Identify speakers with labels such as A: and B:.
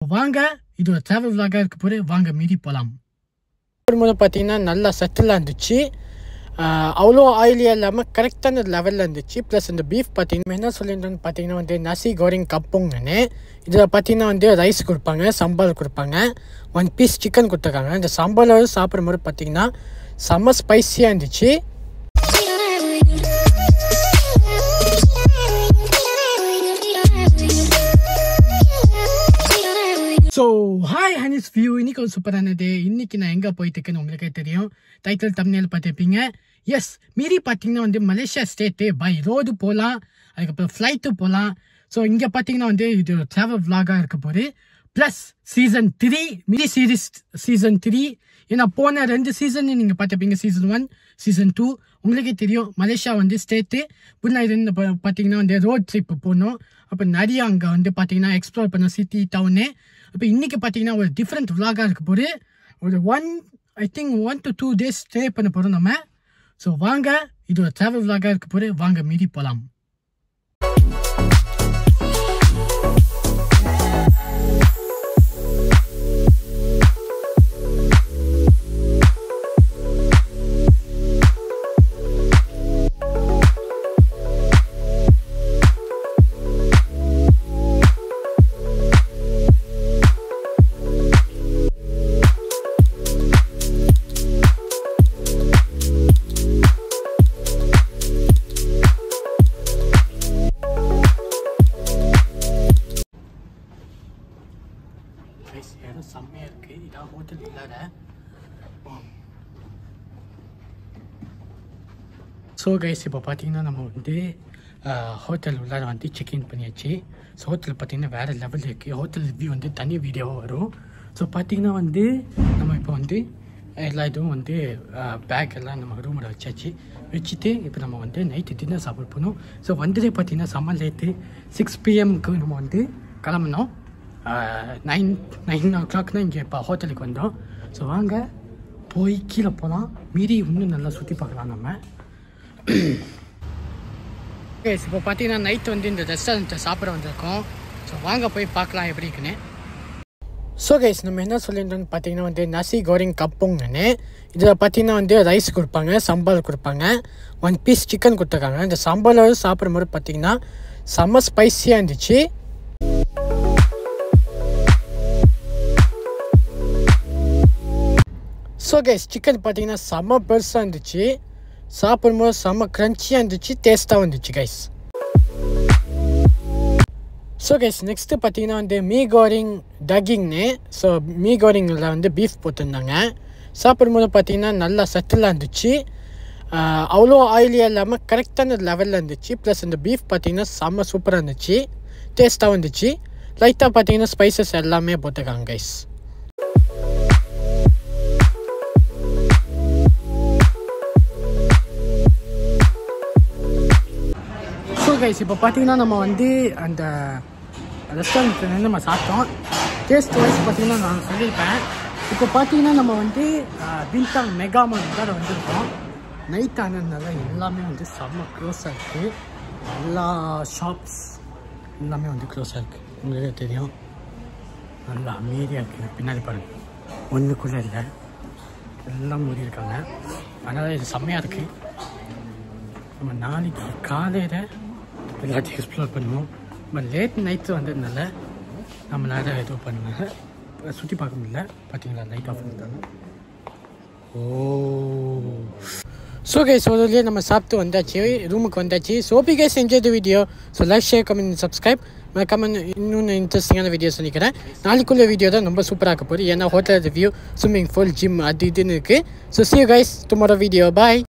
A: வாங்க இது ஒரு travel vlog-ஆ இருக்க போது வாங்க மீதி போலாம்.
B: போது பார்த்தீங்கன்னா நல்லா செட்டிலாக இருந்துச்சு. அவ்வளோ ஆயிலியாக இல்லாமல் கரெக்டான லெவலில் இருந்துச்சு. ப்ளஸ் இந்த பீஃப் பார்த்தீங்கன்னா என்ன சொல்லியிருந்தோன்னு பார்த்தீங்கன்னா வந்து நசி கோரிங் கப்புங்கன்னு. இதில் பார்த்தீங்கன்னா வந்து ரைஸ் கொடுப்பாங்க, சம்பால் கொடுப்பாங்க, 1 பீஸ் சிக்கன் கொடுத்துருக்காங்க. இந்த சம்பாலோடு சாப்பிடும்போது பார்த்தீங்கன்னா செம்ம ஸ்பைஸியாக இருந்துச்சு.
A: ஸோ ஹாய் ஹனிஸ் வியூ, இன்னைக்கு ஒரு சூப்பரான டே. இன்னைக்கு நான் எங்கே போயிட்டு இருக்கேன்னு உங்களுக்கே தெரியும், டைட்டில் தம்ப்நெயில் பார்த்துருப்பீங்க. எஸ், மீறி பார்த்தீங்கன்னா வந்து மலேசியா ஸ்டேட்டு பை ரோடு போகலாம், அதுக்கப்புறம் ஃப்ளைட்டு போகலாம். ஸோ இங்கே பார்த்தீங்கன்னா வந்து இது ஒரு ட்ராவல் vlog-ஆ இருக்க போது. Plus season 3 mini series season 3. ஏன்னா போன 2 சீசன் நீங்கள் பார்த்துருப்பீங்க, சீசன் 1 சீசன் 2. உங்களுக்கே தெரியும் மலேசியா வந்து ஸ்டேட்டு முன்னாடி பார்த்தீங்கன்னா வந்து ரோட் ட்ரிப் போகணும். அப்போ நிறைய அங்கே வந்து பார்த்தீங்கன்னா எக்ஸ்ப்ளோர் பண்ண சிட்டி டவுனு. இப்போ இன்றைக்கி பார்த்தீங்கன்னா ஒரு டிஃப்ரெண்ட் vlog-ஆ இருக்க போது. ஒரு 1 to 2 days ஸ்டே பண்ண போகிறோம் நம்ம. ஸோ வாங்க இது ஒரு ட்ராவல் vlog-ஆ இருக்க போது, வாங்க மீதி போகலாம். இடம் செம்மையாக இருக்குது. இதான் ஹோட்டல் உள்ளார. ஸோ கைஸ் இப்போ பார்த்தீங்கன்னா நம்ம வந்து ஹோட்டல் உள்ளார வந்து செக்இன் பண்ணியாச்சு. ஸோ ஹோட்டல் பார்த்தீங்கன்னா வேறு லெவலில் இருக்குது. ஹோட்டல் ரிவ்யூ வந்து தனி வீடியோவாக வரும். ஸோ பார்த்தீங்கன்னா வந்து நம்ம இப்போ வந்து எல்லா இதுவும் வந்து பேக் எல்லாம் நம்ம ரூமில் வச்சுட்டு இப்போ நம்ம வந்து நைட்டு டின்னர் சாப்பிட போகணும். ஸோ வந்ததே பார்த்தீங்கன்னா செம்ம லேட்டு. 6 PM நம்ம வந்து கிளம்புனோம். 9 o'clock இங்கே இப்போ ஹோட்டலுக்கு வந்தோம். ஸோ வாங்க போய் கீழே போகலாம், மீறி இன்னும் நல்லா சுற்றி பார்க்கலாம் நம்ம. கைஸ் இப்போ பார்த்தீங்கன்னா நைட்டு வந்து இந்த ரெஸ்டாரண்ட்டை சாப்பிட வந்திருக்கோம். ஸோ வாங்க போய் பார்க்கலாம் எப்படி இருக்குன்னு.
B: ஸோ கைஸ் நம்ம என்ன சொல்லியிருந்தோன்னு பார்த்தீங்கன்னா வந்து நசி கோரிங் கப்புங்கன்னு. இதில் பார்த்தீங்கன்னா வந்து ரைஸ் கொடுப்பாங்க, சம்பால் கொடுப்பாங்க, 1 பீஸ் சிக்கன் கொடுத்துருக்காங்க. இந்த சம்பாலோடு சாப்பிடும்போது பார்த்தீங்கன்னா செம்ம ஸ்பைஸியாக இருந்துச்சு. ஸோ கைஸ் சிக்கன் பார்த்தீங்கன்னா செம்ம பெருசாக இருந்துச்சு. சாப்பிடும்போது செம்ம க்ரன்ச்சியாக இருந்துச்சு, டேஸ்ட்டாகவும் இருந்துச்சு கைஸ். ஸோ கைஸ் நெக்ஸ்ட்டு பார்த்தீங்கன்னா வந்து மீ கோரிங் டக்கிங்னு. ஸோ மீ கோரிங்கில் வந்து பீஃப் போட்டிருந்தாங்க. சாப்பிடும்போது பார்த்தீங்கன்னா நல்லா செட்டிலாக இருந்துச்சு. அவ்வளோ ஆயிலியாக இல்லாமல் கரெக்டான லெவலில் இருந்துச்சு. ப்ளஸ் இந்த பீஃப் பார்த்தீங்கன்னா செம்ம சூப்பராக இருந்துச்சு, டேஸ்ட்டாகவும் இருந்துச்சு. லைட்டாக பார்த்தீங்கன்னா ஸ்பைசஸ் எல்லாமே போட்டிருக்காங்க கைஸ்.
A: கைஸ் இப்போ பார்த்தீங்கன்னா நம்ம வந்து அந்த ரெஸ்டாரண்ட்லேருந்து நம்ம சாப்பிட்டோம். டேஸ்ட் வைஸ் பார்த்தீங்கன்னா நான் சொல்லியிருப்பேன். இப்போ பார்த்தீங்கன்னா நம்ம வந்து பின்தாங் மெகா மால் தான் வந்திருக்கோம். நைட் ஆனதுனால எல்லாமே வந்து செம்ம க்ளோஸாக இருக்குது. எல்லா ஷாப்ஸ் எல்லாமே வந்து க்ளோஸாக இருக்குது. உங்களுக்கே தெரியும், நல்லா அமைதியாக இருக்குது. பின்னாடி பாருங்கள், ஒன்றுக்குள்ளே இல்லை, எல்லாம் மூடியிருக்காங்க. அதனால் இது செம்மையாக இருக்குது. நம்ம நாளைக்கு காலையில் எல்லாத்தையும் எக்ஸ்ப்ளோர் பண்ணுவோம். நம்ம லேட் நைட்டு வந்ததுனால நம்மளால் எதுவும் பண்ணுவாங்க, சுற்றி பார்க்க முடியல. பார்த்தீங்களா, லைட் ஆஃப் பண்ணிட்டாங்க.
B: ஸோ கைஸ் முதல்ல நம்ம சாப்பிட்டு வந்தாச்சு, ரூமுக்கு வந்தாச்சு. So hope you guys enjoy the video. So like, share, comment, subscribe. மறக்காம இன்னொன்று இன்ட்ரெஸ்டிங்கான வீடியோ சொல்லிக்கிறேன். நாளைக்குள்ள வீடியோ தான் ரொம்ப சூப்பராக இருக்க போகுது. ஏன்னா hotel review, swimming pool, gym அது இதுன்னு இருக்குது. So see you guys tomorrow video. Bye.